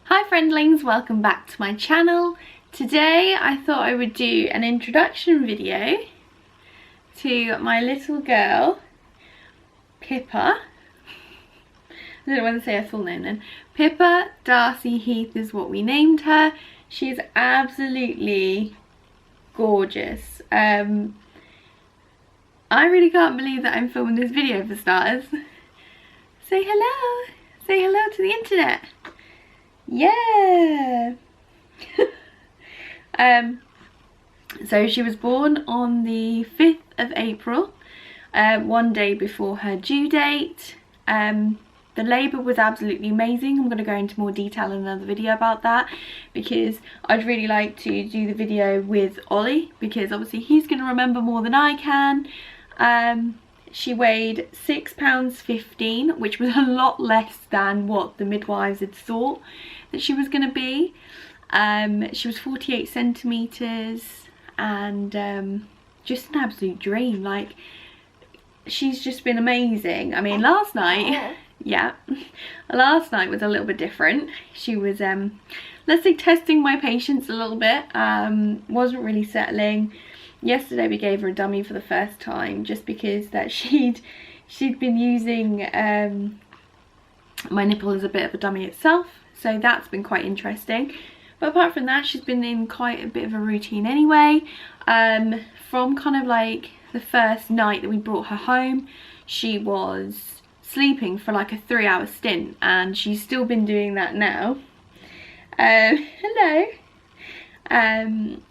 Hi friendlings, welcome back to my channel. Today I thought I would do an introduction video to my little girl, Pippa. I don't want to say her full name then. Pippa Darcy Heath is what we named her. She's absolutely gorgeous. I really can't believe that I'm filming this video for starters. Say hello. Say hello to the internet. Yeah. So she was born on the 5th of April, one day before her due date. The labour was absolutely amazing. I'm going to go into more detail in another video about that, because I'd really like to do the video with Ollie, because obviously he's going to remember more than I can. She weighed £6.15, which was a lot less than what the midwives had thought that she was going to be. She was 48 centimetres and just an absolute dream. Like, she's just been amazing. I mean, last night, yeah, last night was a little bit different. She was, let's say, testing my patience a little bit. Wasn't really settling. Yesterday we gave her a dummy for the first time, just because that she'd been using my nipple as a bit of a dummy itself, so that's been quite interesting. But apart from that, she's been in quite a bit of a routine anyway. From kind of like the first night that we brought her home, she was sleeping for like a 3-hour stint, and she's still been doing that now. Hello.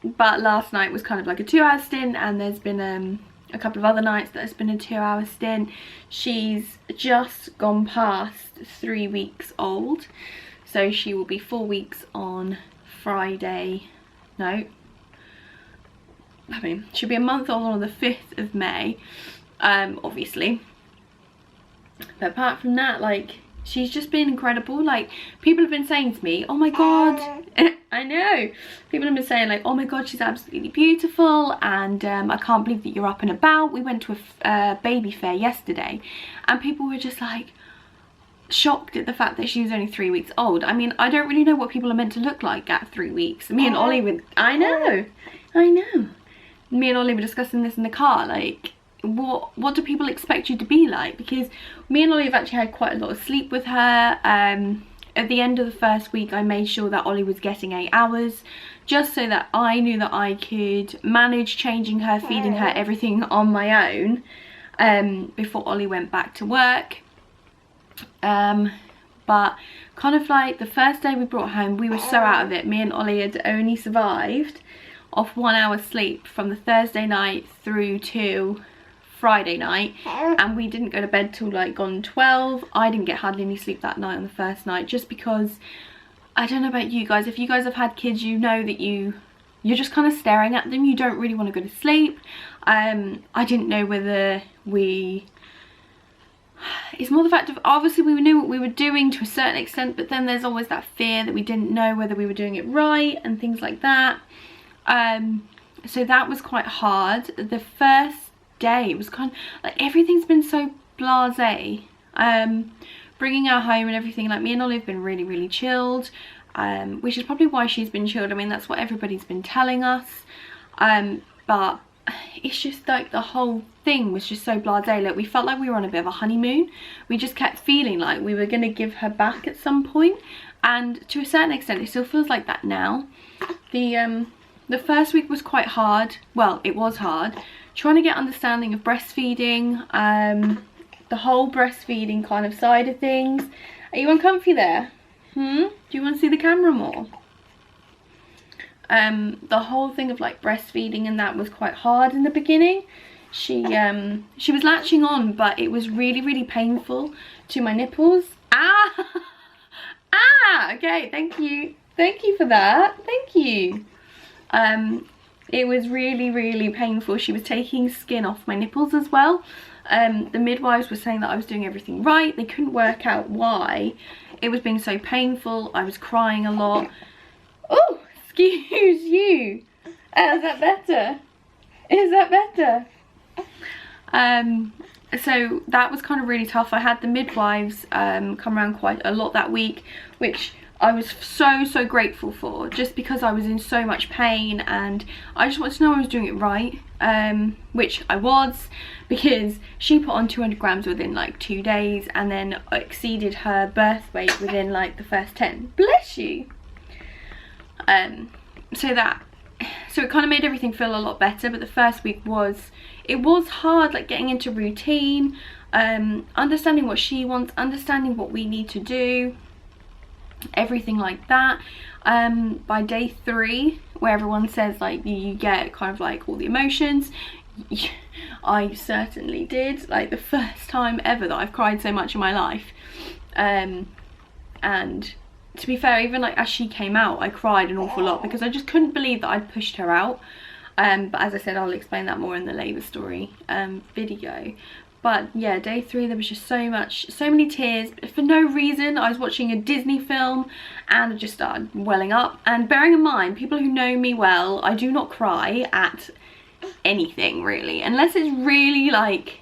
But last night was kind of like a 2-hour stint, and there's been a couple of other nights that has been a 2-hour stint. She's just gone past 3 weeks old, so she will be 4 weeks on Friday. No, I mean, she'll be a month old on the 5th of May, obviously. But apart from that, like, she's just been incredible. Like, people have been saying to me, oh my god, I know, people have been saying like, oh my god, she's absolutely beautiful, and I can't believe that you're up and about. We went to a baby fair yesterday, and people were just like shocked at the fact that she was only 3 weeks old. I mean, I don't really know what people are meant to look like at 3 weeks. Me and Ollie were, I know, me and Ollie were discussing this in the car, like, what do people expect you to be like? Because me and Ollie have actually had quite a lot of sleep with her. At the end of the first week, I made sure that Ollie was getting 8 hours, just so that I knew that I could manage changing her, feeding her, everything on my own, before Ollie went back to work. But kind of like the first day we brought home, we were so out of it. Me and Ollie had only survived off 1 hour's sleep from the Thursday night through to Friday night, and we didn't go to bed till like gone 12. I didn't get hardly any sleep that night on the first night, just because, I don't know about you guys, if you guys have had kids, you know that you're just kind of staring at them. You don't really want to go to sleep. I didn't know whether it's more the fact of, obviously we knew what we were doing to a certain extent, but then there's always that fear that we didn't know whether we were doing it right and things like that. So that was quite hard. The first day, it was kind of like, everything's been so blasé. Bringing her home and everything, like, me and Ollie have been really chilled, which is probably why she's been chilled. I mean, that's what everybody's been telling us, but it's just like the whole thing was just so blasé. Like, we felt like we were on a bit of a honeymoon. We just kept feeling like we were going to give her back at some point, and to a certain extent it still feels like that now. The first week was quite hard. Well, it was hard trying to get understanding of breastfeeding, the whole breastfeeding kind of side of things. Are you uncomfy there? Do you want to see the camera more? The whole thing of like breastfeeding and that was quite hard in the beginning. She was latching on, but it was really painful to my nipples. Okay, thank you for that, thank you. It was really painful. She was taking skin off my nipples as well. The midwives were saying that I was doing everything right. They couldn't work out why it was being so painful. I was crying a lot. Oh, excuse you. Is that better? Is that better? So that was kind of really tough. I had the midwives come around quite a lot that week, which I was so grateful for, just because I was in so much pain and I just wanted to know I was doing it right, which I was, because she put on 200 grams within like 2 days and then exceeded her birth weight within like the first 10. Bless you. So it kind of made everything feel a lot better, but the first week was hard, like getting into routine, understanding what she wants, understanding what we need to do, everything like that. By day 3, where everyone says like you get kind of like all the emotions, I certainly did. Like the first time ever that I've cried so much in my life. And to be fair, even like as she came out, I cried an awful lot because I just couldn't believe that I'd pushed her out. But as I said, I'll explain that more in the labour story video. But yeah, day 3, there was just so many tears for no reason. I was watching a Disney film and I just started welling up. And bearing in mind, people who know me well, I do not cry at anything really, unless it's really like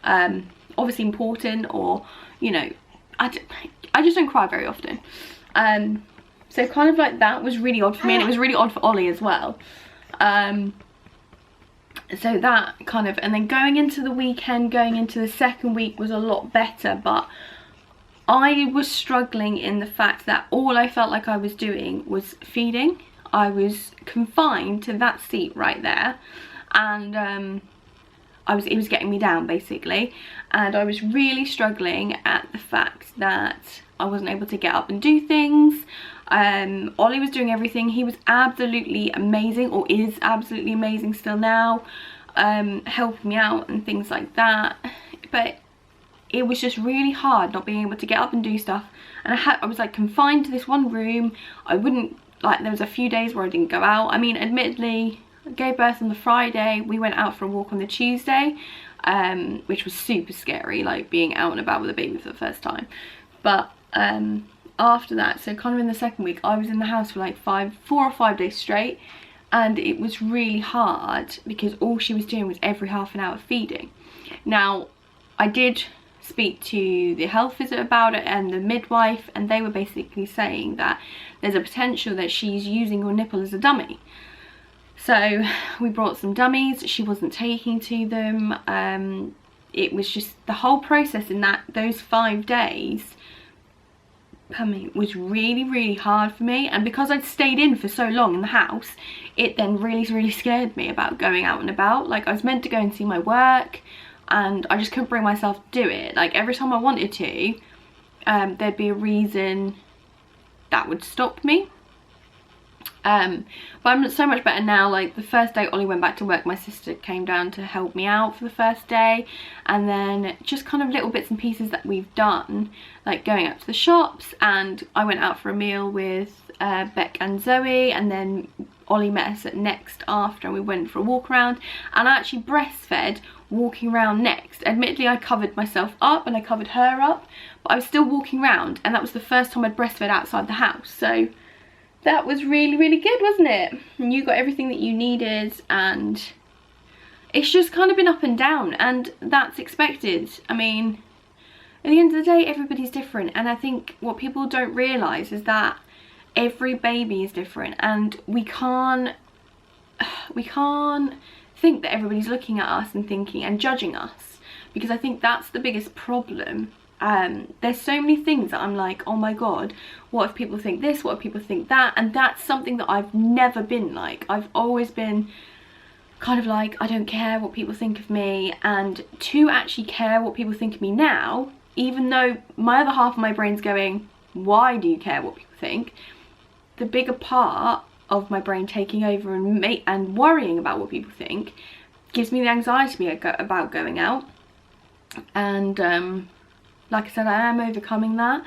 obviously important, or you know, I just don't cry very often. So kind of like that was really odd for me, and it was really odd for Ollie as well. So that kind of, and then going into the weekend, going into the second week was a lot better, but I was struggling in the fact that all I felt like I was doing was feeding. I was confined to that seat right there, and it was getting me down basically, and I was really struggling at the fact that I wasn't able to get up and do things. Ollie was doing everything. He was absolutely amazing, or is absolutely amazing still now, helping me out and things like that, but it was just really hard not being able to get up and do stuff. And I was like confined to this one room. I wouldn't, like, there was a few days where I didn't go out. I mean, admittedly, I gave birth on the Friday, we went out for a walk on the Tuesday, which was super scary, like being out and about with a baby for the first time. But after that, so kind of in the second week, I was in the house for like 4 or 5 days straight, and it was really hard because all she was doing was every half an hour feeding. Now, I did speak to the health visitor about it and the midwife, and they were basically saying that there's a potential that she's using your nipple as a dummy. So we brought some dummies. She wasn't taking to them. It was just the whole process in those 5 days, I mean, was really hard for me. And because I'd stayed in for so long in the house, it then really scared me about going out and about. Like, I was meant to go and see my work, and I just couldn't bring myself to do it. Like, every time I wanted to, there'd be a reason that would stop me. But I'm so much better now. Like, the first day Ollie went back to work, my sister came down to help me out for the first day, and then just kind of little bits and pieces that we've done, like going out to the shops, and I went out for a meal with Beck and Zoe, and then Ollie met us at Next after, and we went for a walk around, and I actually breastfed walking around Next. Admittedly, I covered myself up and I covered her up, but I was still walking around, and that was the first time I'd breastfed outside the house. So that was really good, wasn't it? And you got everything that you needed, and it's just kind of been up and down, and that's expected. I mean, at the end of the day, everybody's different, and I think what people don't realise is that every baby is different, and we can't think that everybody's looking at us and thinking and judging us, because I think that's the biggest problem. There's so many things that I'm like, oh my god, what if people think this, what if people think that? And that's something that I've never been like. I've always been kind of like, I don't care what people think of me. And to actually care what people think of me now, even though my other half of my brain's going, why do you care what people think? The bigger part of my brain taking over and worrying about what people think gives me the anxiety about going out. And like I said, I am overcoming that,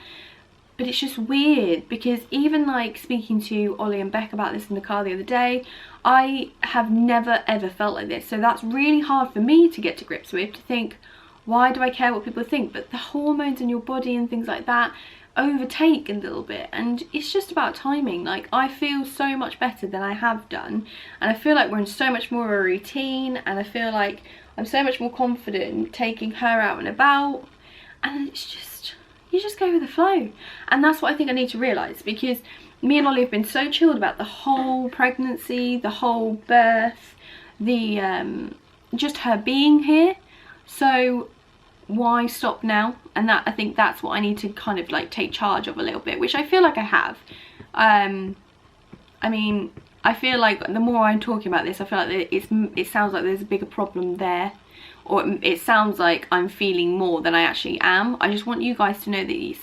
but it's just weird because even like speaking to Ollie and Beck about this in the car the other day, I have never ever felt like this. So that's really hard for me to get to grips with, to think, why do I care what people think? But the hormones in your body and things like that overtake a little bit, and it's just about timing. Like, I feel so much better than I have done, and I feel like we're in so much more of a routine, and I feel like I'm so much more confident taking her out and about. And it's just, you just go with the flow. And that's what I think I need to realise, because me and Ollie have been so chilled about the whole pregnancy, the whole birth, the just her being here. So why stop now? And that, I think that's what I need to kind of like take charge of a little bit, which I feel like I have. I mean, I feel like the more I'm talking about this, I feel like it sounds like there's a bigger problem there, or it sounds like I'm feeling more than I actually am. I just want you guys to know that these,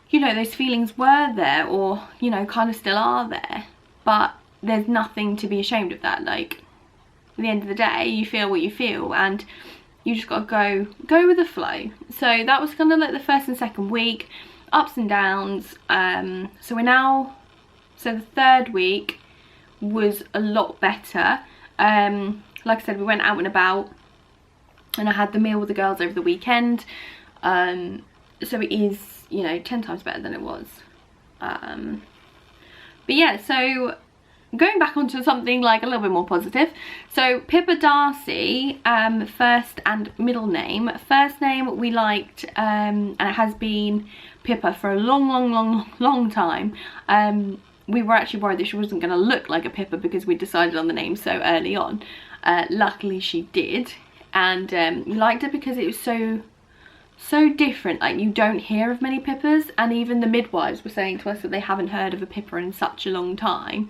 you know, those feelings were there, or, you know, kind of still are there, but there's nothing to be ashamed of that. Like, at the end of the day, you feel what you feel, and you just gotta go with the flow. So that was kind of like the first and second week, ups and downs. So we're now, so the third week was a lot better. Like I said, we went out and about, and I had the meal with the girls over the weekend. So it is, you know, 10 times better than it was. But yeah, so going back onto something like a little bit more positive. So Pippa Darcy, first and middle name. First name we liked, and it has been Pippa for a long time. We were actually worried that she wasn't going to look like a Pippa because we decided on the name so early on. Luckily she did, and we liked it because it was so different. Like, you don't hear of many Pippas, and even the midwives were saying to us that they haven't heard of a Pippa in such a long time.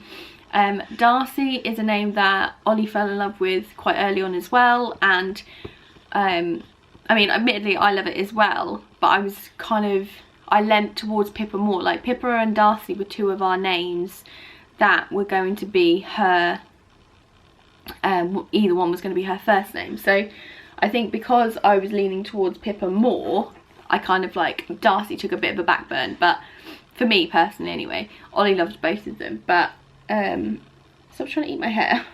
Darcy is a name that Ollie fell in love with quite early on as well, and I mean, admittedly I love it as well, but I leant towards Pippa more. Like, Pippa and Darcy were two of our names that were going to be her, either one was going to be her first name. So I think because I was leaning towards Pippa more, I kind of like, Darcy took a bit of a backburn, but for me personally anyway. Ollie loved both of them, but stop trying to eat my hair.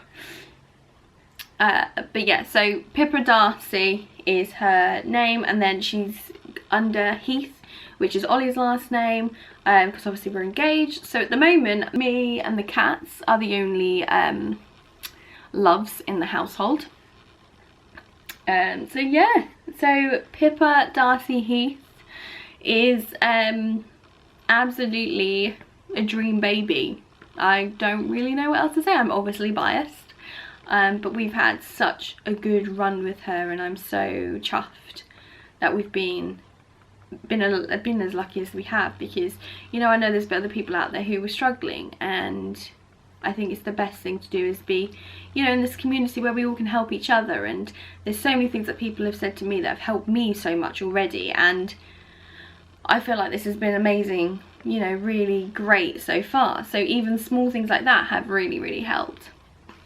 But yeah, so Pippa Darcy is her name, and then she's under Heath, which is Ollie's last name, because obviously we're engaged. So at the moment, me and the cats are the only loves in the household. So yeah, so Pippa Darcy Heath is absolutely a dream baby. I don't really know what else to say. I'm obviously biased, but we've had such a good run with her, and I'm so chuffed that we've been as lucky as we have, because, you know, I know there's other people out there who were struggling, and I think it's the best thing to do is be, you know, in this community where we all can help each other. And there's so many things that people have said to me that have helped me so much already, and I feel like this has been amazing, you know, really great so far. So even small things like that have really helped.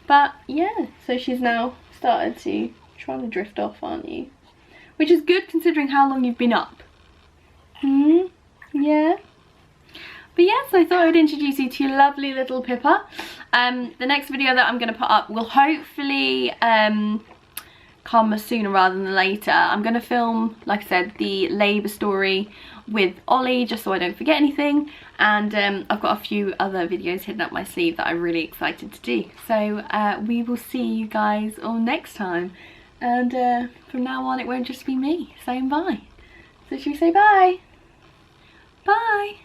But yeah, so she's now started to try to drift off, aren't you? Which is good considering how long you've been up. Yeah. But yes, I thought I'd introduce you to your lovely little Pippa. The next video that I'm going to put up will hopefully come sooner rather than later. I'm going to film, like I said, the labour story with Ollie, just so I don't forget anything. And I've got a few other videos hidden up my sleeve that I'm really excited to do. So we will see you guys all next time. And from now on, it won't just be me saying bye. So should we say bye? Bye!